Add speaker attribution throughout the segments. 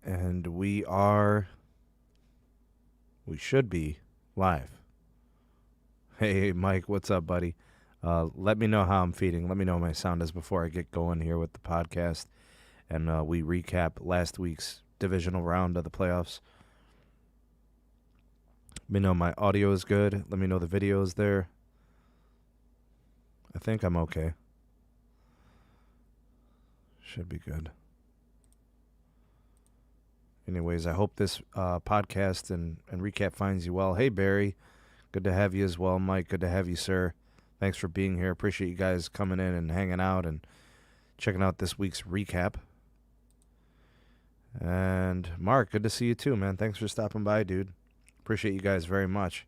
Speaker 1: And we should be live. Hey, Mike, what's up, buddy? Let me know how I'm feeding. Let me know how my sound is before I get going here with the podcast. And we recap last week's divisional round of the playoffs. Let me know my audio is good. Let me know the video is there. I think I'm okay. Should be good. Anyways, I hope this podcast and recap finds you well. Hey, Barry. Good to have you as well, Mike. Good to have you, sir. Thanks for being here. Appreciate you guys coming in and hanging out and checking out this week's recap. And Mark, good to see you too, man. Thanks for stopping by, dude. Appreciate you guys very much.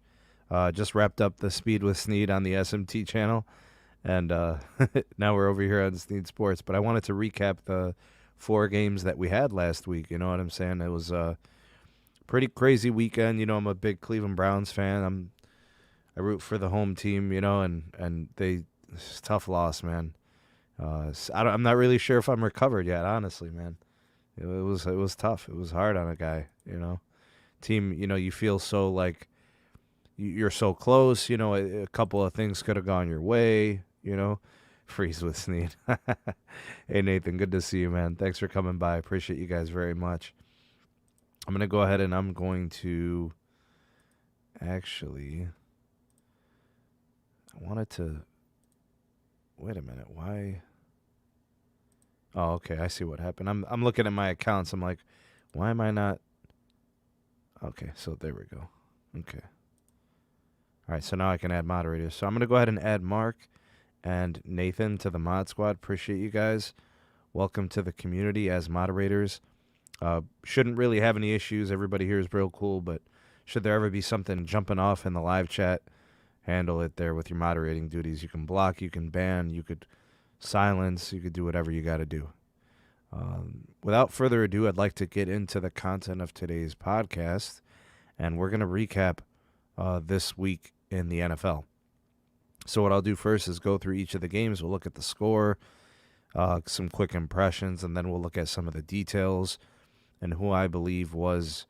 Speaker 1: Just wrapped up the Speed with Sneed on the SMT channel, and now we're over here on Sneed Sports. But I wanted to recap the 4 games that we had last week. You know what I'm saying? It was a pretty crazy weekend. You know, I'm a big Cleveland Browns fan. I root for the home team, you know, and it's a tough loss, man. I'm not really sure if I'm recovered yet, honestly, man. It was tough. It was hard on a guy, you know. Team, you know, you feel so like you're so close. You know, a couple of things could have gone your way, you know. Freeze with Sneed. Hey, Nathan, good to see you, man. Thanks for coming by. Appreciate you guys very much. I'm going to go ahead and I'm going to actually... I wanted to... Wait a minute. Why... Oh, okay. I see what happened. I'm looking at my accounts. I'm like, why am I not... Okay, so there we go. Okay. All right, so now I can add moderators. So I'm going to go ahead and add Mark and Nathan to the mod squad. Appreciate you guys. Welcome to the community as moderators. Shouldn't really have any issues. Everybody here is real cool, but should there ever be something jumping off in the live chat, handle it there with your moderating duties. You can block, you can ban, you could silence, you could do whatever you got to do. Without further ado, I'd like to get into the content of today's podcast, and we're going to recap this week in the NFL. So what I'll do first is go through each of the games. We'll look at the score, some quick impressions, and then we'll look at some of the details and who I believe was,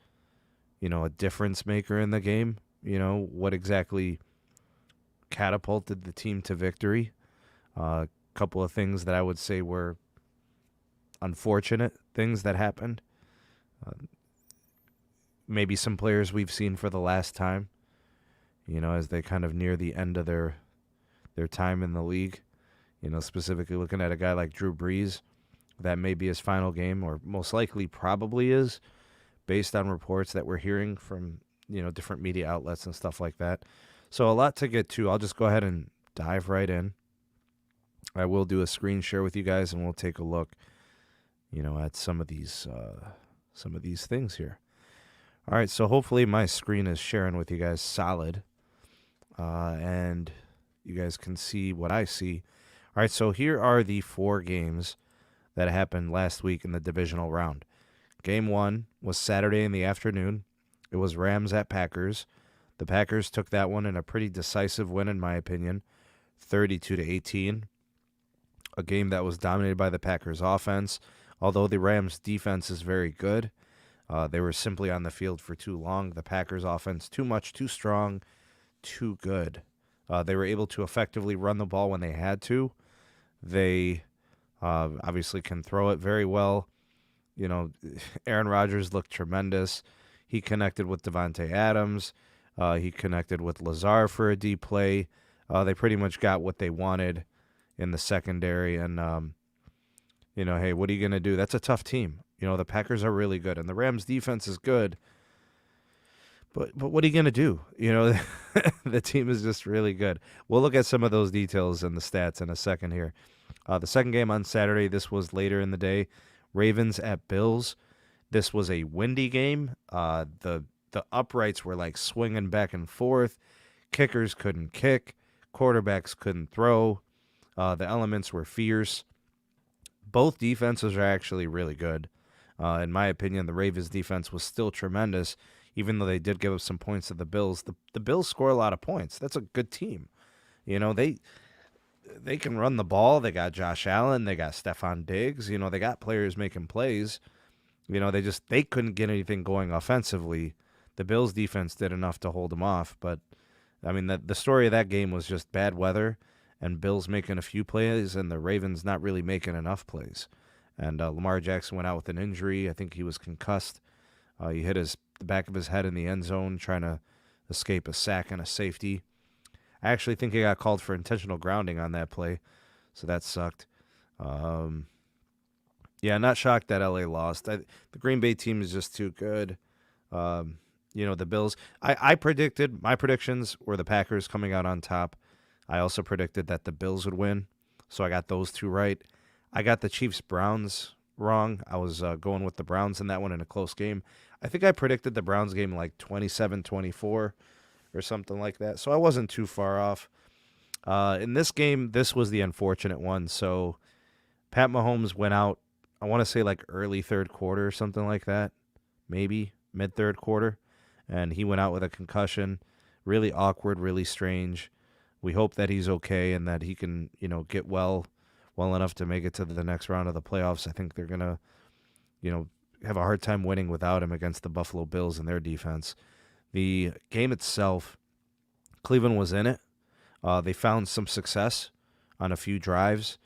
Speaker 1: you know, a difference maker in the game. You know, what exactly catapulted the team to victory. A couple of things that I would say were unfortunate things that happened. Maybe some players we've seen for the last time, you know, as they kind of near the end of their time in the league. You know, specifically looking at a guy like Drew Brees, that may be his final game, or most likely probably is, based on reports that we're hearing from, you know, different media outlets and stuff like that. So a lot to get to. I'll just go ahead and dive right in. I will do a screen share with you guys, and we'll take a look, you know, at some of these things here. All right, so hopefully my screen is sharing with you guys solid, and you guys can see what I see. All right, so here are the 4 games that happened last week in the divisional round. Game 1 was Saturday in the afternoon. It was Rams at Packers. The Packers took that one in a pretty decisive win, in my opinion, 32-18. A game that was dominated by the Packers offense. Although the Rams defense is very good, they were simply on the field for too long. The Packers offense, too much, too strong, too good. They were able to effectively run the ball when they had to. They obviously can throw it very well. You know, Aaron Rodgers looked tremendous. He connected with Devontae Adams. He connected with Lazar for a deep play. They pretty much got what they wanted in the secondary. And, you know, hey, what are you going to do? That's a tough team. You know, the Packers are really good, and the Rams defense is good. But what are you going to do? You know, the team is just really good. We'll look at some of those details and the stats in a second here. The second game on Saturday, this was later in the day, Ravens at Bills. This was a windy game. The uprights were like swinging back and forth. Kickers couldn't kick. Quarterbacks couldn't throw. The elements were fierce. Both defenses are actually really good. In my opinion, the Ravens defense was still tremendous, even though they did give up some points to the Bills. The Bills score a lot of points. That's a good team. You know, they can run the ball. They got Josh Allen. They got Stephon Diggs. You know, they got players making plays. They couldn't get anything going offensively. The Bills defense did enough to hold them off, but I mean the story of that game was just bad weather and Bills making a few plays and the Ravens not really making enough plays. And Lamar Jackson went out with an injury. I think he was concussed. He hit the back of his head in the end zone trying to escape a sack and a safety. I actually think he got called for intentional grounding on that play, so that sucked. Um, yeah, not shocked that LA lost. The Green Bay team is just too good. The Bills. I predicted, my predictions were the Packers coming out on top. I also predicted that the Bills would win, so I got those two right. I got the Chiefs Browns wrong. I was going with the Browns in that one in a close game. I think I predicted the Browns game like 27-24 or something like that, so I wasn't too far off. In this game, this was the unfortunate one. So Pat Mahomes went out, I want to say like early third quarter or something like that, maybe mid third quarter, and he went out with a concussion. Really awkward, really strange. We hope that he's okay and that he can, get well enough to make it to the next round of the playoffs. I think they're gonna, have a hard time winning without him against the Buffalo Bills and their defense. The game itself, Cleveland was in it. They found some success on a few drives.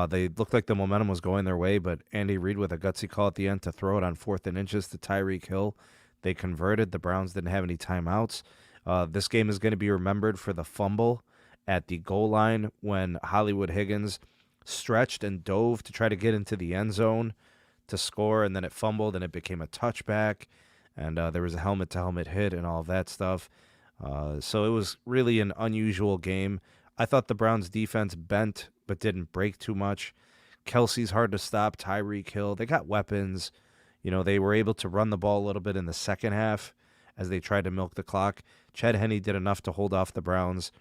Speaker 1: They looked like the momentum was going their way, but Andy Reid with a gutsy call at the end to throw it on 4th and inches to Tyreek Hill. They converted. The Browns didn't have any timeouts. This game is going to be remembered for the fumble at the goal line when Hollywood Higgins stretched and dove to try to get into the end zone to score, and then it fumbled, and it became a touchback, and there was a helmet-to-helmet hit and all of that stuff. So it was really an unusual game. I thought the Browns' defense bent but didn't break too much. Kelsey's hard to stop. Tyreek Hill, they got weapons. They were able to run the ball a little bit in the second half as they tried to milk the clock. Chad Henne did enough to hold off the Browns.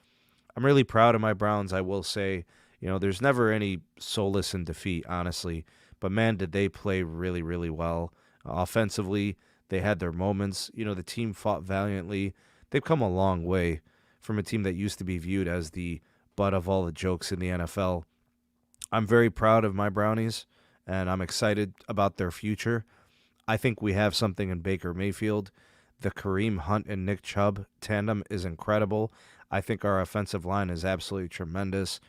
Speaker 1: I'm really proud of my Browns, I will say. There's never any solace in defeat, honestly. But, man, did they play really, really well. Offensively, they had their moments. The team fought valiantly. They've come a long way from a team that used to be viewed as the butt of all the jokes in the NFL. I'm very proud of my Brownies, and I'm excited about their future. I think we have something in Baker Mayfield. The Kareem Hunt and Nick Chubb tandem is incredible. I think our offensive line is absolutely tremendous.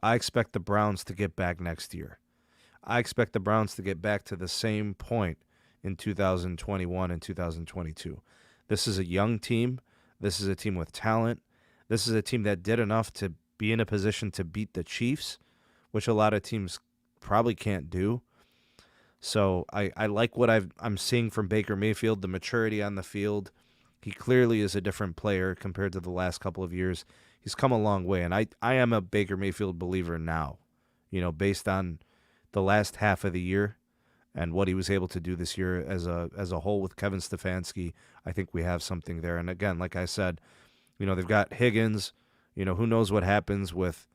Speaker 1: I expect the Browns to get back next year. I expect the Browns to get back to the same point in 2021 and 2022. This is a young team. This is a team with talent. This is a team that did enough to be in a position to beat the Chiefs, which a lot of teams probably can't do. So I like what I'm seeing from Baker Mayfield, the maturity on the field. He clearly is a different player compared to the last couple of years. He's come a long way, and I am a Baker Mayfield believer now, based on the last half of the year and what he was able to do this year as a whole with Kevin Stefanski. I think we have something there. And again, like I said, they've got Higgins. Who knows what happens with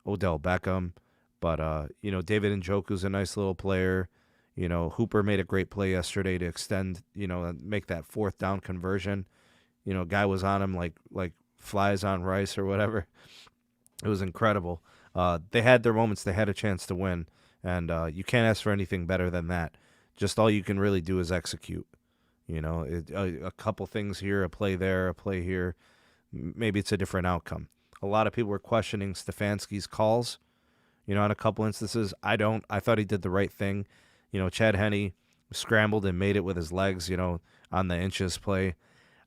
Speaker 1: Odell Beckham. But, David Njoku's a nice little player. Hooper made a great play yesterday to extend, and make that 4th down conversion. Guy was on him like flies on rice or whatever. It was incredible. They had their moments. They had a chance to win. And you can't ask for anything better than that. Just all you can really do is execute. A couple things here, a play there, a play here. Maybe it's a different outcome. A lot of people were questioning Stefanski's calls, on a couple instances. I thought he did the right thing. Chad Henne scrambled and made it with his legs, on the inches play.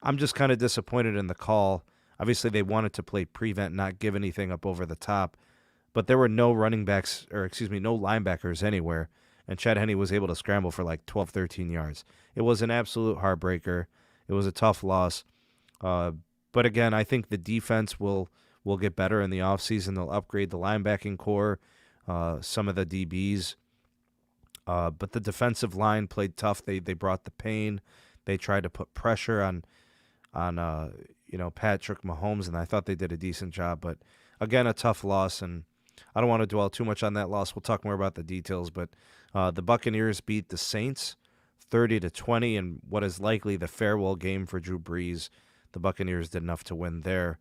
Speaker 1: I'm just kind of disappointed in the call. Obviously, they wanted to play prevent, not give anything up over the top. But there were no no linebackers anywhere. And Chad Henne was able to scramble for like 12, 13 yards. It was an absolute heartbreaker. It was a tough loss. But again, I think the defense will get better in the offseason. They'll upgrade the linebacking core, some of the DBs. But the defensive line played tough. They brought the pain. They tried to put pressure on Patrick Mahomes, and I thought they did a decent job. But again, a tough loss, and I don't want to dwell too much on that loss. We'll talk more about the details. But the Buccaneers beat the Saints 30-20 in what is likely the farewell game for Drew Brees. The Buccaneers did enough to win there.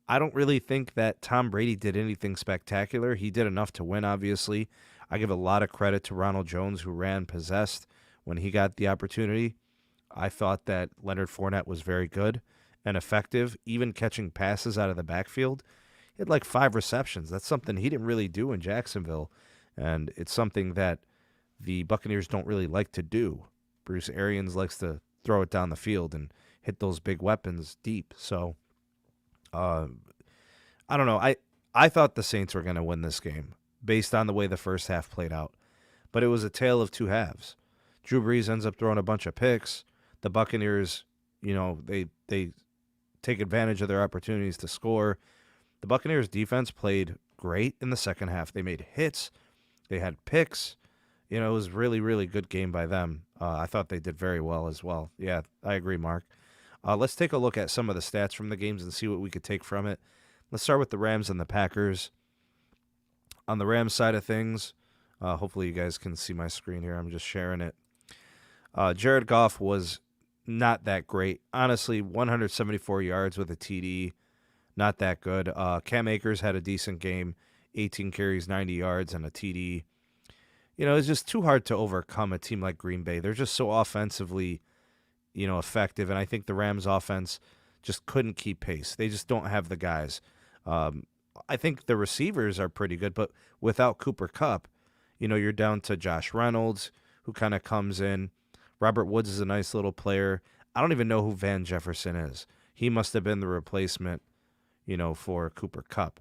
Speaker 1: I don't really think that Tom Brady did anything spectacular. He did enough to win, obviously. I give a lot of credit to Ronald Jones, who ran possessed when he got the opportunity. I thought that Leonard Fournette was very good and effective, even catching passes out of the backfield. He had like 5 receptions. That's something he didn't really do in Jacksonville, and it's something that the Buccaneers don't really like to do. Bruce Arians likes to throw it down the field and hit those big weapons deep. So, I don't know. I thought the Saints were going to win this game based on the way the first half played out, but it was a tale of two halves. Drew Brees ends up throwing a bunch of picks. The Buccaneers, they take advantage of their opportunities to score. The Buccaneers defense played great in the second half. They made hits. They had picks. It was really, really good game by them. I thought they did very well as well. Yeah, I agree, Mark. Let's take a look at some of the stats from the games and see what we could take from it. Let's start with the Rams and the Packers. On the Rams side of things, hopefully you guys can see my screen here. I'm just sharing it. Jared Goff was not that great. Honestly, 174 yards with a TD, not that good. Cam Akers had a decent game, 18 carries, 90 yards, and a TD. It's just too hard to overcome a team like Green Bay. They're just so offensively, effective, and I think the Rams' offense just couldn't keep pace. They just don't have the guys. I think the receivers are pretty good, but without Cooper Kupp, you're down to Josh Reynolds, who kind of comes in. Robert Woods is a nice little player. I don't even know who Van Jefferson is. He must have been the replacement, for Cooper Kupp.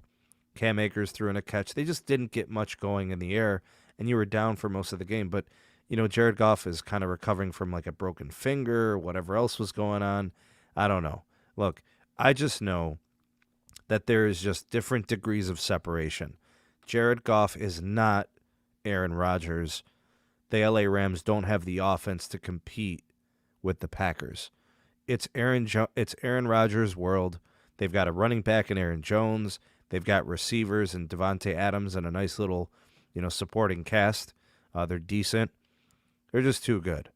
Speaker 1: Cam Akers threw in a catch. They just didn't get much going in the air, and you were down for most of the game. But, Jared Goff is kind of recovering from like a broken finger or whatever else was going on. I don't know. Look, I just know that there is just different degrees of separation. Jared Goff is not Aaron Rodgers. The LA Rams don't have the offense to compete with the Packers. It's Aaron Rodgers' world. They've got a running back in Aaron Jones. They've got receivers and Devontae Adams and a nice little, supporting cast. They're decent. They're just too good.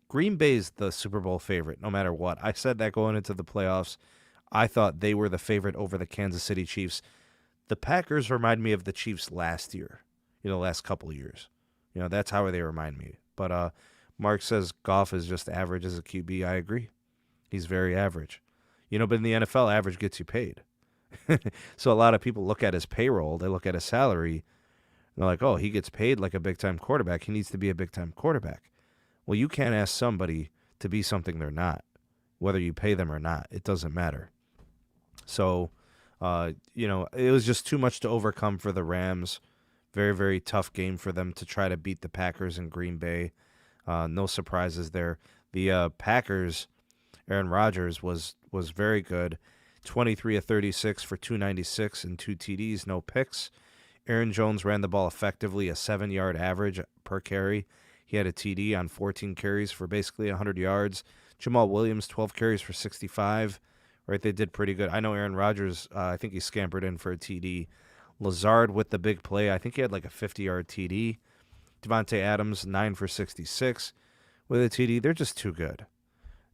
Speaker 1: Green Bay's the Super Bowl favorite, no matter what. I said that going into the playoffs. I thought they were the favorite over the Kansas City Chiefs. The Packers remind me of the Chiefs last year, last couple of years. That's how they remind me. But Mark says Goff is just average as a QB. I agree. He's very average. But in the NFL, average gets you paid. So a lot of people look at his payroll. They look at his salary. They're like, oh, he gets paid like a big-time quarterback. He needs to be a big-time quarterback. Well, you can't ask somebody to be something they're not, whether you pay them or not. It doesn't matter. So, it was just too much to overcome for the Rams. Very, very tough game for them to try to beat the Packers in Green Bay. No surprises there. The Packers, Aaron Rodgers was very good. 23 of 36 for 296 and 2 TDs, no picks. Aaron Jones ran the ball effectively, a 7-yard average per carry. He had a TD on 14 carries for basically 100 yards. Jamal Williams, 12 carries for 65. Right, they did pretty good. I know Aaron Rodgers, I think he scampered in for a TD. Lazard with the big play. I think he had like a 50-yard TD. Devontae Adams, 9 for 66 with a TD. They're just too good.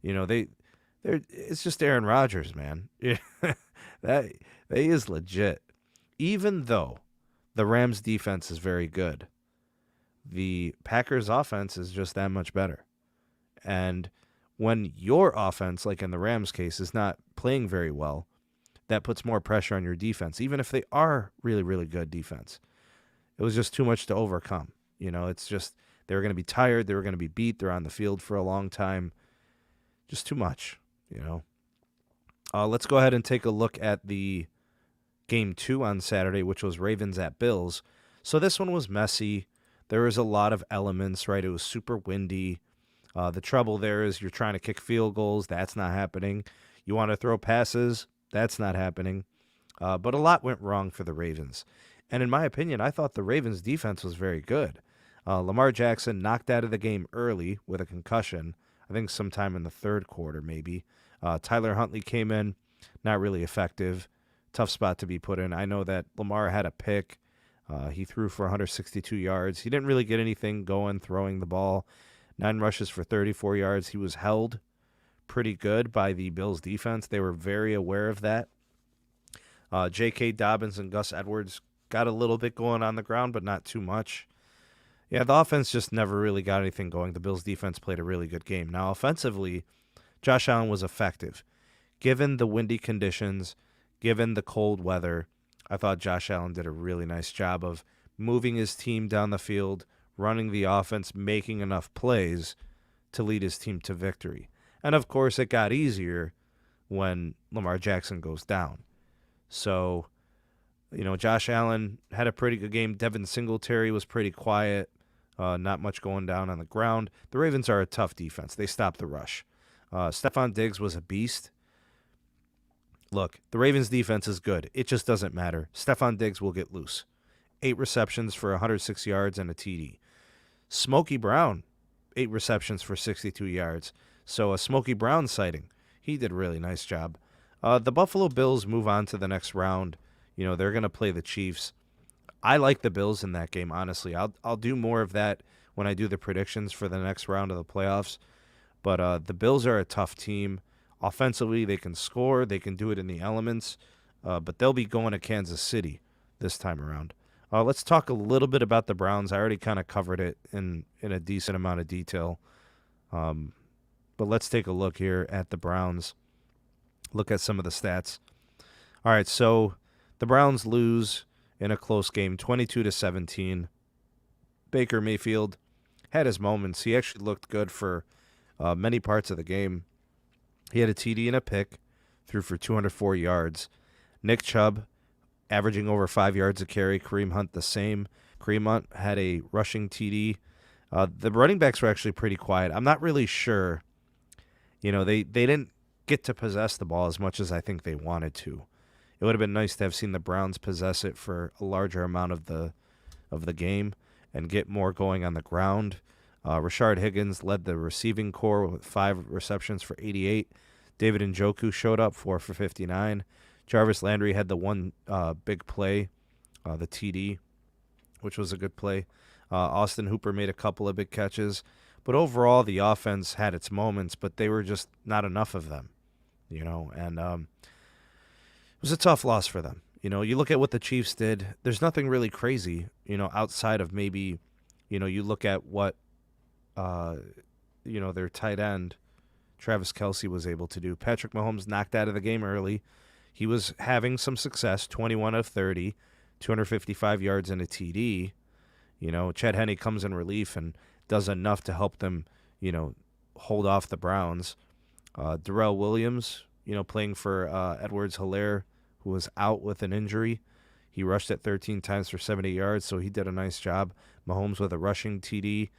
Speaker 1: It's just Aaron Rodgers, man. That is legit. Even though the Rams defense is very good, the Packers offense is just that much better. And when your offense, like in the Rams case, is not playing very well, that puts more pressure on your defense, even if they are really, really good defense. It was just too much to overcome. It's just they were going to be tired. They were going to be beat. They're on the field for a long time. Just too much, Let's go ahead and take a look at the Game 2 on Saturday, which was Ravens at Bills. So this one was messy. There was a lot of elements, right? It was super windy. The trouble there is you're trying to kick field goals. That's not happening. You want to throw passes. That's not happening. But a lot went wrong for the Ravens. And in my opinion, I thought the Ravens' defense was very good. Lamar Jackson knocked out of the game early with a concussion, I think sometime in the third quarter maybe. Tyler Huntley came in, not really effective. Tough spot to be put in. I know that Lamar had a pick. He threw for 162 yards. He didn't really get anything going throwing the ball. 9 rushes for 34 yards. He was held pretty good by the Bills defense. They were very aware of that. J.K. Dobbins and Gus Edwards got a little bit going on the ground, but not too much. Yeah, the offense just never really got anything going. The Bills' defense played a really good game. Now, offensively, Josh Allen was effective. Given the windy conditions, given the cold weather, I thought Josh Allen did a really nice job of moving his team down the field, running the offense, making enough plays to lead his team to victory. And of course, it got easier when Lamar Jackson goes down. So, Josh Allen had a pretty good game. Devin Singletary was pretty quiet, not much going down on the ground. The Ravens are a tough defense. They stop the rush. Stephon Diggs was a beast. Look, the Ravens' defense is good. It just doesn't matter. Stephon Diggs will get loose. 8 receptions for 106 yards and a TD. Smokey Brown, 8 receptions for 62 yards. So a Smokey Brown sighting. He did a really nice job. The Buffalo Bills move on to the next round. They're going to play the Chiefs. I like the Bills in that game, honestly. I'll do more of that when I do the predictions for the next round of the playoffs. But the Bills are a tough team. Offensively, they can score. They can do it in the elements. But they'll be going to Kansas City this time around. Let's talk a little bit about the Browns. I already kind of covered it in a decent amount of detail. But let's take a look here at the Browns. Look at some of the stats. All right, so the Browns lose in a close game, 22-17. Baker Mayfield had his moments. He actually looked good for many parts of the game. He had a TD and a pick, threw for 204 yards. Nick Chubb averaging over 5 yards a carry. Kareem Hunt the same. Kareem Hunt had a rushing TD. The running backs were actually pretty quiet. I'm not really sure. They didn't get to possess the ball as much as I think they wanted to. It would have been nice to have seen the Browns possess it for a larger amount of the game and get more going on the ground. Rashard Higgins led the receiving corps with 5 receptions for 88. David Njoku showed up 4 for 59. Jarvis Landry had the one big play, the TD, which was a good play. Austin Hooper made a couple of big catches. But overall, the offense had its moments, but they were just not enough of them, and it was a tough loss for them. You look at what the Chiefs did, there's nothing really crazy, outside of maybe, you look at what, their tight end, Travis Kelce, was able to do. Patrick Mahomes knocked out of the game early. He was having some success, 21 of 30, 255 yards and a TD. Chad Henne comes in relief and does enough to help them, hold off the Browns. Darrell Williams, playing for Edwards-Helaire, who was out with an injury. He rushed it 13 times for 70 yards, so he did a nice job. Mahomes with a rushing TD.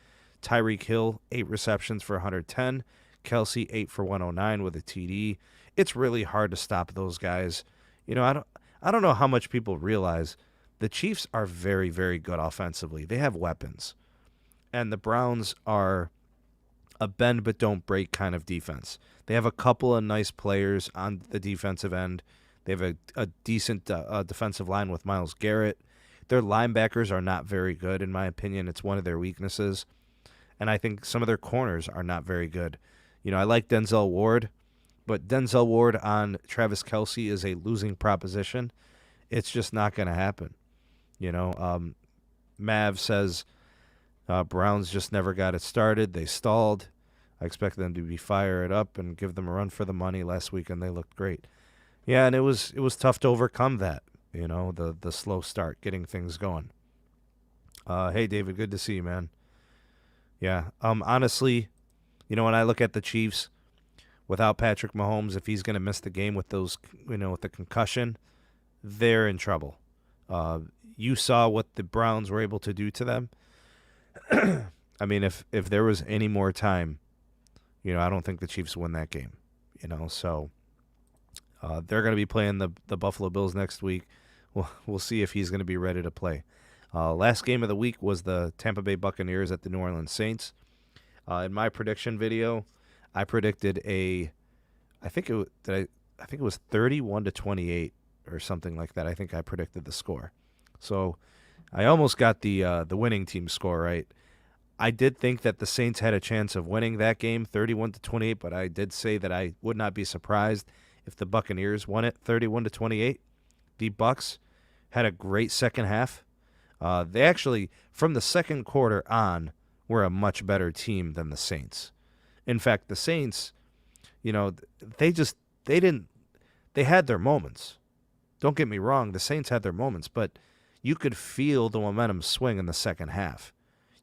Speaker 1: Tyreek Hill, 8 receptions for 110. Kelce, 8 for 109 with a TD. It's really hard to stop those guys. I don't know how much people realize the Chiefs are very, very good offensively. They have weapons. And the Browns are a bend but don't break kind of defense. They have a couple of nice players on the defensive end. They have a decent defensive line with Myles Garrett. Their linebackers are not very good, in my opinion. It's one of their weaknesses. And I think some of their corners are not very good. I like Denzel Ward, but Denzel Ward on Travis Kelce is a losing proposition. It's just not going to happen. Mav says Browns just never got it started. They stalled. I expect them to be fired up and give them a run for the money. Last weekend they looked great. Yeah, and it was tough to overcome that, the slow start, getting things going. Hey, David, good to see you, man. Yeah, honestly, when I look at the Chiefs, without Patrick Mahomes, if he's going to miss the game with those, with the concussion, they're in trouble. You saw what the Browns were able to do to them. I mean, if there was any more time, I don't think the Chiefs win that game. So they're going to be playing the Buffalo Bills next week. We'll see if he's going to be ready to play. Last game of the week was the Tampa Bay Buccaneers at the New Orleans Saints. In my prediction video, I predicted I think it was 31-28 or something like that. I think I predicted the score. So I almost got the winning team score right. I did think that the Saints had a chance of winning that game 31-28, but I did say that I would not be surprised if the Buccaneers won it 31-28. The Bucs had a great second half. They actually, from the second quarter on, were a much better team than the Saints. In fact, the Saints, you know, they just they didn't they had their moments. Don't get me wrong, the Saints had their moments, but you could feel the momentum swing in the second half.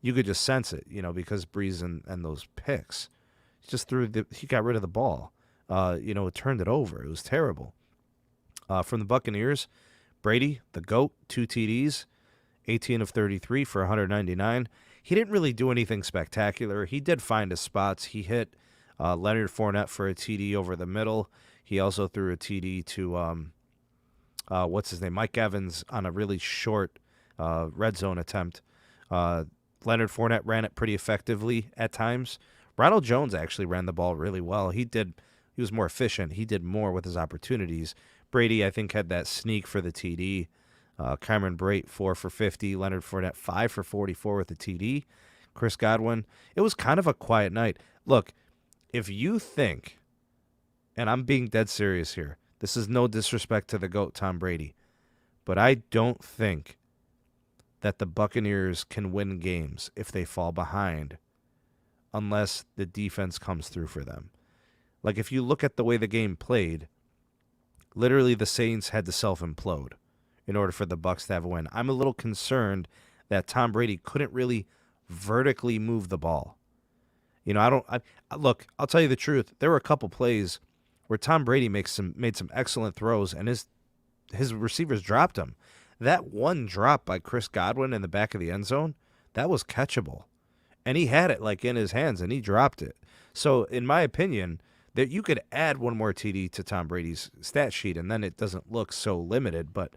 Speaker 1: You could just sense it, because Breeze and those picks. He got rid of the ball. It turned it over. It was terrible. From the Buccaneers, Brady, the GOAT, 2 TDs, 18 of 33 for 199. He didn't really do anything spectacular. He did find his spots. He hit Leonard Fournette for a TD over the middle. He also threw a TD to, what's his name, Mike Evans on a really short red zone attempt. Leonard Fournette ran it pretty effectively at times. Ronald Jones actually ran the ball really well. He was more efficient. He did more with his opportunities. Brady, I think, had that sneak for the TD. Cameron Brate, 4 for 50. Leonard Fournette, 5 for 44 with the TD. Chris Godwin. It was kind of a quiet night. Look, if you think, and I'm being dead serious here, this is no disrespect to the GOAT, Tom Brady, but I don't think that the Buccaneers can win games if they fall behind unless the defense comes through for them. Like, if you look at the way the game played, literally the Saints had to self-implode in order for the Bucs to have a win. I'm a little concerned that Tom Brady couldn't really vertically move the ball. Look, I'll tell you the truth. There were a couple plays where Tom Brady made some excellent throws, and his receivers dropped him. That one drop by Chris Godwin in the back of the end zone, that was catchable. And he had it in his hands, and he dropped it. So, in my opinion, that you could add one more TD to Tom Brady's stat sheet, and then it doesn't look so limited. But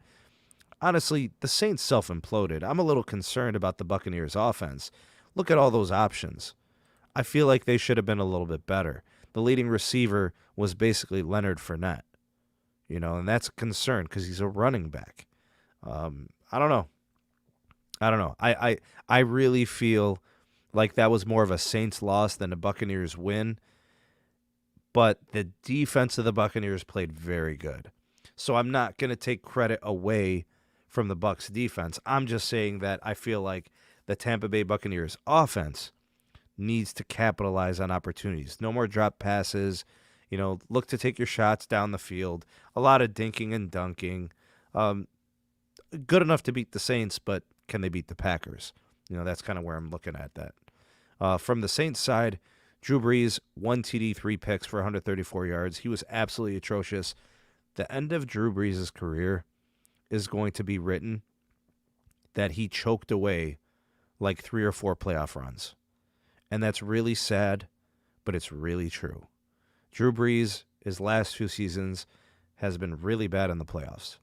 Speaker 1: honestly, the Saints self-imploded. I'm a little concerned about the Buccaneers' offense. Look at all those options. I feel like they should have been a little bit better. The leading receiver was basically Leonard Fournette, and that's a concern because he's a running back. I don't know. I really feel like that was more of a Saints loss than a Buccaneers win. But the defense of the Buccaneers played very good. So I'm not going to take credit away from the Bucs defense. I'm just saying that I feel like the Tampa Bay Buccaneers offense needs to capitalize on opportunities. No more drop passes. Look to take your shots down the field. A lot of dinking and dunking. Good enough to beat the Saints, but can they beat the Packers? That's kind of where I'm looking at that. From the Saints side, Drew Brees, 1 TD, 3 picks for 134 yards. He was absolutely atrocious. The end of Drew Brees' career is going to be written that he choked away 3 or 4 playoff runs. And that's really sad, but it's really true. Drew Brees, his last 2 seasons, has been really bad in the playoffs.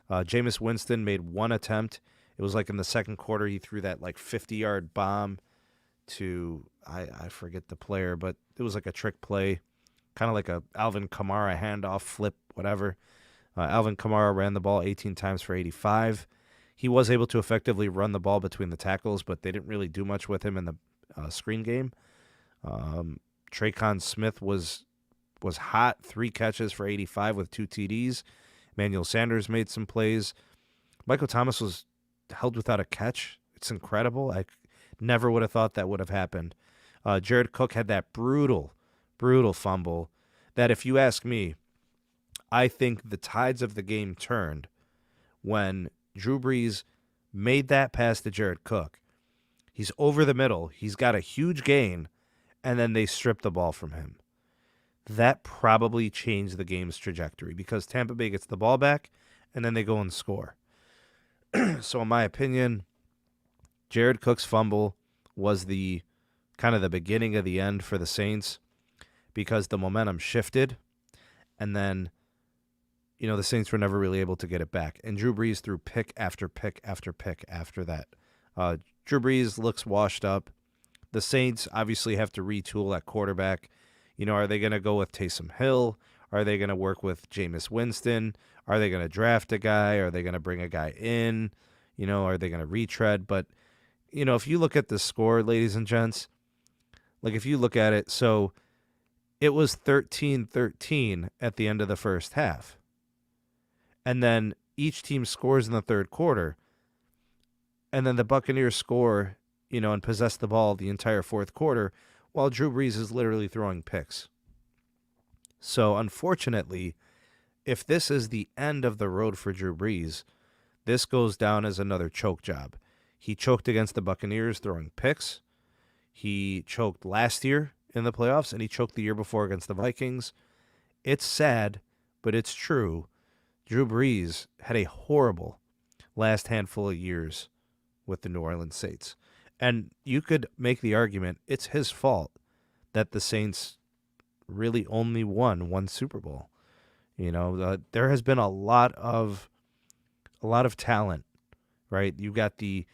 Speaker 1: Jameis Winston made 1 attempt. It was in the second quarter, he threw that 50-yard bomb to, I forget the player, but it was a trick play, kind of like a Alvin Kamara handoff, flip, whatever. Alvin Kamara ran the ball 18 times for 85. He was able to effectively run the ball between the tackles, but they didn't really do much with him in the screen game. Traquan Smith was hot, 3 catches for 85 with 2 TDs. Emmanuel Sanders made some plays. Michael Thomas was held without a catch. It's incredible. I never would have thought that would have happened. Jared Cook had that brutal fumble that, if you ask me, I think the tides of the game turned when Drew Brees made that pass to Jared Cook. He's over the middle. He's got a huge gain, and then they strip the ball from him. That probably changed the game's trajectory because Tampa Bay gets the ball back, and then they go and score. So in my opinion, Jared Cook's fumble was the kind of the beginning of the end for the Saints because the momentum shifted, and then the Saints were never really able to get it back. And Drew Brees threw pick after pick after pick after that. Drew Brees looks washed up. The Saints obviously have to retool at quarterback. Are they going to go with Taysom Hill? Are they going to work with Jameis Winston? Are they going to draft a guy? Are they going to bring a guy in? Are they going to retread? But, if you look at the score, ladies and gents, if you look at it, so it was 13-13 at the end of the first half. And then each team scores in the third quarter. And then the Buccaneers score, and possess the ball the entire fourth quarter while Drew Brees is literally throwing picks. So unfortunately, if this is the end of the road for Drew Brees, this goes down as another choke job. He choked against the Buccaneers throwing picks. He choked last year in the playoffs, and he choked the year before against the Vikings. It's sad, but it's true. Drew Brees had a horrible last handful of years with the New Orleans Saints. And you could make the argument it's his fault that the Saints really only won one Super Bowl. There has been a lot of talent, right? You've got the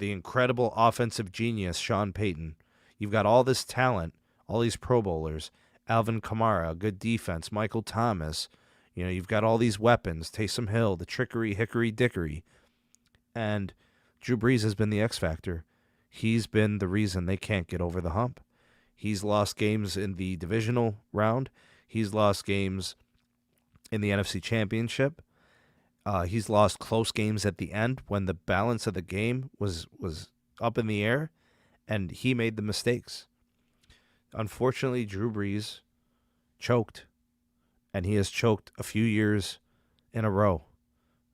Speaker 1: incredible offensive genius Sean Payton. You've got all this talent, all these Pro Bowlers, Alvin Kamara, good defense, Michael Thomas. You've got all these weapons, Taysom Hill, the trickery, hickory, dickory. And Drew Brees has been the X factor. He's been the reason they can't get over the hump. He's lost games in the divisional round. He's lost games in the NFC Championship. He's lost close games at the end when the balance of the game was up in the air, and he made the mistakes. Unfortunately, Drew Brees choked, and he has choked a few years in a row.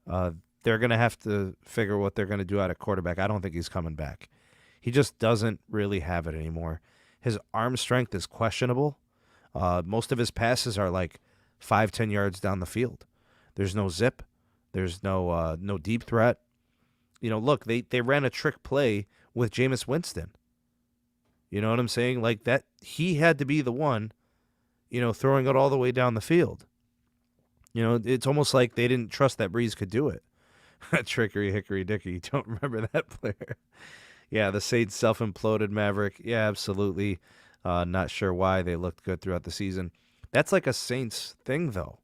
Speaker 1: They're going to have to figure what they're going to do at quarterback. I don't think he's coming back. He just doesn't really have it anymore. His arm strength is questionable. Most of his passes are like 5-10 yards down the field. There's no zip. There's no deep threat. Look, they ran a trick play with Jameis Winston. You know what I'm saying? Like that, he had to be the one, throwing it all the way down the field. It's almost like they didn't trust that Brees could do it. Trickery, hickory, dickory. You don't remember that player? Yeah, the Saints self-imploded Maverick. Yeah, absolutely. Not sure why they looked good throughout the season. That's like a Saints thing, though.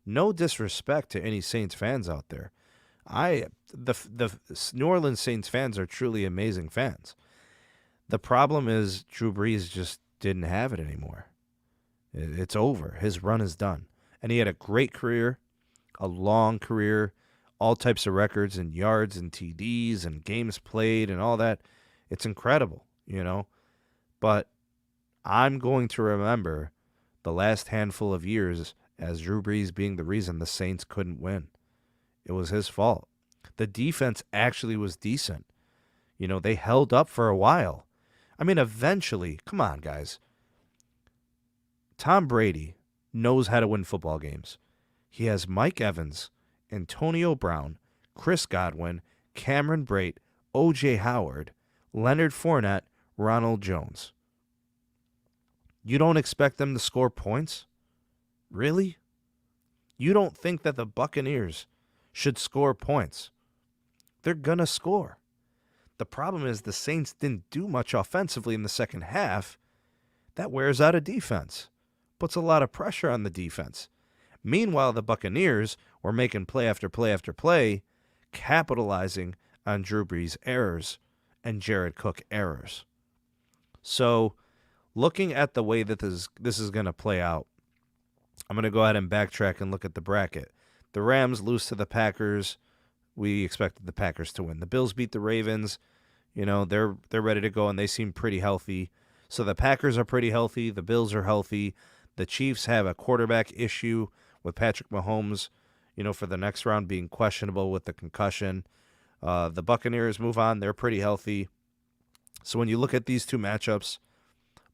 Speaker 1: No disrespect to any Saints fans out there. The New Orleans Saints fans are truly amazing fans. The problem is Drew Brees just didn't have it anymore. It's over. His run is done. And he had a great career, a long career, all types of records and yards and TDs and games played and all that. It's incredible, But I'm going to remember the last handful of years as Drew Brees being the reason the Saints couldn't win. It was his fault. The defense actually was decent. They held up for a while. I mean, eventually, come on, guys. Tom Brady knows how to win football games. He has Mike Evans, Antonio Brown, Chris Godwin, Cameron Brate, O.J. Howard, Leonard Fournette, Ronald Jones. You don't expect them to score points? Really? You don't think that the Buccaneers should score points? They're going to score. The problem is the Saints didn't do much offensively in the second half. That wears out a defense. Puts a lot of pressure on the defense. Meanwhile, the Buccaneers were making play after play after play, capitalizing on Drew Brees' errors and Jared Cook errors. So, looking at the way that this is going to play out, I'm going to go ahead and backtrack and look at the bracket. The Rams lose to the Packers. We expected the Packers to win. The Bills beat the Ravens. They're ready to go, and they seem pretty healthy. So the Packers are pretty healthy. The Bills are healthy. The Chiefs have a quarterback issue with Patrick Mahomes, for the next round being questionable with the concussion. The Buccaneers move on. They're pretty healthy. So when you look at these two matchups,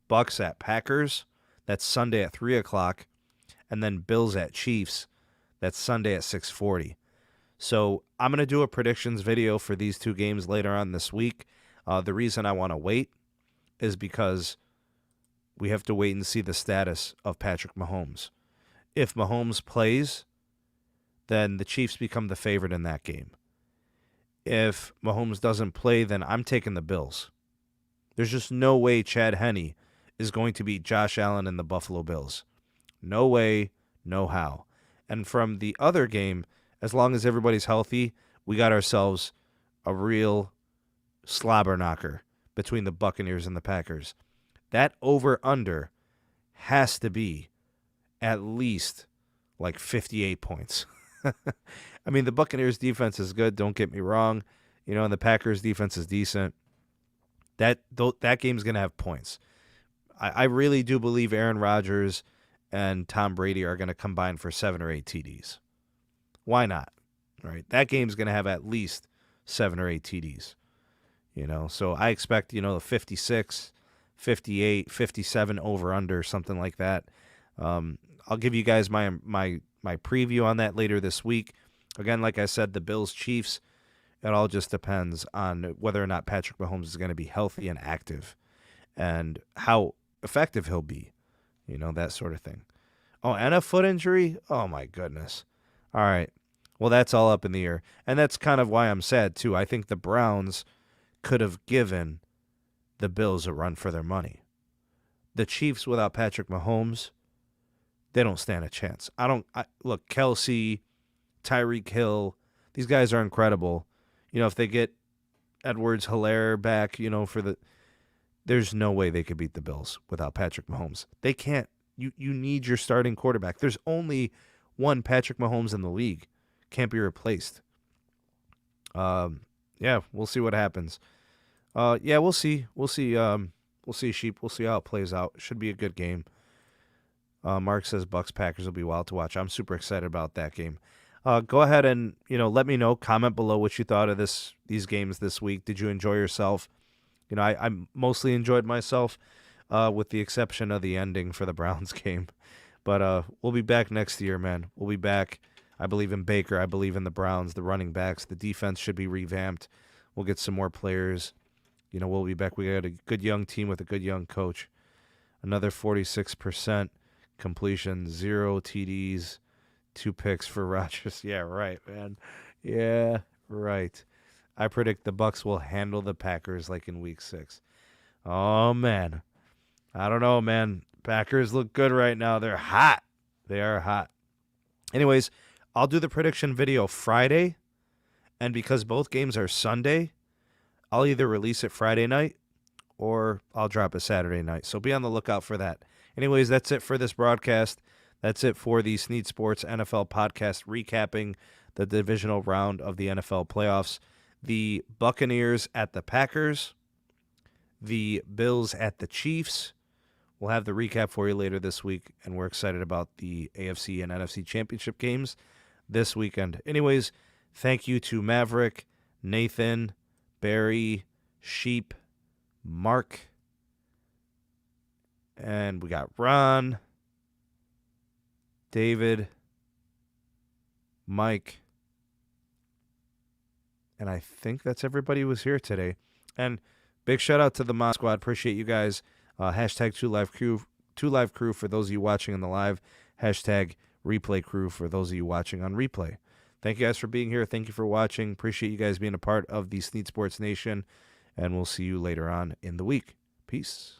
Speaker 1: Bucs at Packers, that's Sunday at 3 o'clock, and then Bills at Chiefs, that's Sunday at 6:40. So I'm going to do a predictions video for these two games later on this week. The reason I want to wait is because we have to wait and see the status of Patrick Mahomes. If Mahomes plays, then the Chiefs become the favorite in that game. If Mahomes doesn't play, then I'm taking the Bills. There's just no way Chad Henne is going to beat Josh Allen and the Buffalo Bills. No way, no how. And from the other game, as long as everybody's healthy, we got ourselves a real slobber knocker between the Buccaneers and the Packers. That over-under has to be at least like 58 points. I mean, the Buccaneers defense is good, don't get me wrong. And the Packers defense is decent. That game's going to have points. I really do believe Aaron Rodgers and Tom Brady are going to combine for 7 or 8 TDs. Why not? Right? That game's going to have at least 7 or 8 TDs. So I expect, the 56, 58, 57 over under, something like that. I'll give you guys my preview on that later this week. Again, like I said, the Bills-Chiefs, it all just depends on whether or not Patrick Mahomes is going to be healthy and active and how effective he'll be, that sort of thing. Oh, and a foot injury? Oh, my goodness. All right. Well, that's all up in the air. And that's kind of why I'm sad, too. I think the Browns could have given the Bills a run for their money. The Chiefs, without Patrick Mahomes, they don't stand a chance. Look, Kelsey, Tyreek Hill, these guys are incredible. If they get Edwards-Helaire back, there's no way they could beat the Bills without Patrick Mahomes. They can't. You need your starting quarterback. There's only one Patrick Mahomes in the league. Can't be replaced. Yeah, we'll see what happens. Yeah, we'll see. We'll see, Sheep. We'll see how it plays out. Should be a good game. Mark says Bucks Packers will be wild to watch. I'm super excited about that game. Go ahead and let me know. Comment below what you thought of these games this week. Did you enjoy yourself? I mostly enjoyed myself, with the exception of the ending for the Browns game. But we'll be back next year, man. We'll be back. I believe in Baker. I believe in the Browns, the running backs. The defense should be revamped. We'll get some more players. We'll be back. We got a good young team with a good young coach. Another 46% completion, 0 TDs, 2 picks for Rodgers. Yeah, right, man. Yeah, right. I predict the Bucs will handle the Packers like in Week 6. Oh, man. I don't know, man. Packers look good right now. They're hot. They are hot. Anyways, I'll do the prediction video Friday, and because both games are Sunday, I'll either release it Friday night or I'll drop it Saturday night. So be on the lookout for that. Anyways, that's it for this broadcast. That's it for the Sneed Sports NFL podcast recapping the divisional round of the NFL playoffs. The Buccaneers at the Packers, the Bills at the Chiefs. We'll have the recap for you later this week, and we're excited about the AFC and NFC championship games this weekend. Anyways, thank you to Maverick, Nathan, Barry, Sheep, Mark, and we got Ron, David, Mike, and I think that's everybody who was here today. And big shout out to the Mod Squad. Appreciate you guys. Hashtag 2Live Crew for those of you watching on the live. Hashtag Replay Crew for those of you watching on replay. Thank you guys for being here. Thank you for watching. Appreciate you guys being a part of the Sneed Sports Nation. And we'll see you later on in the week. Peace.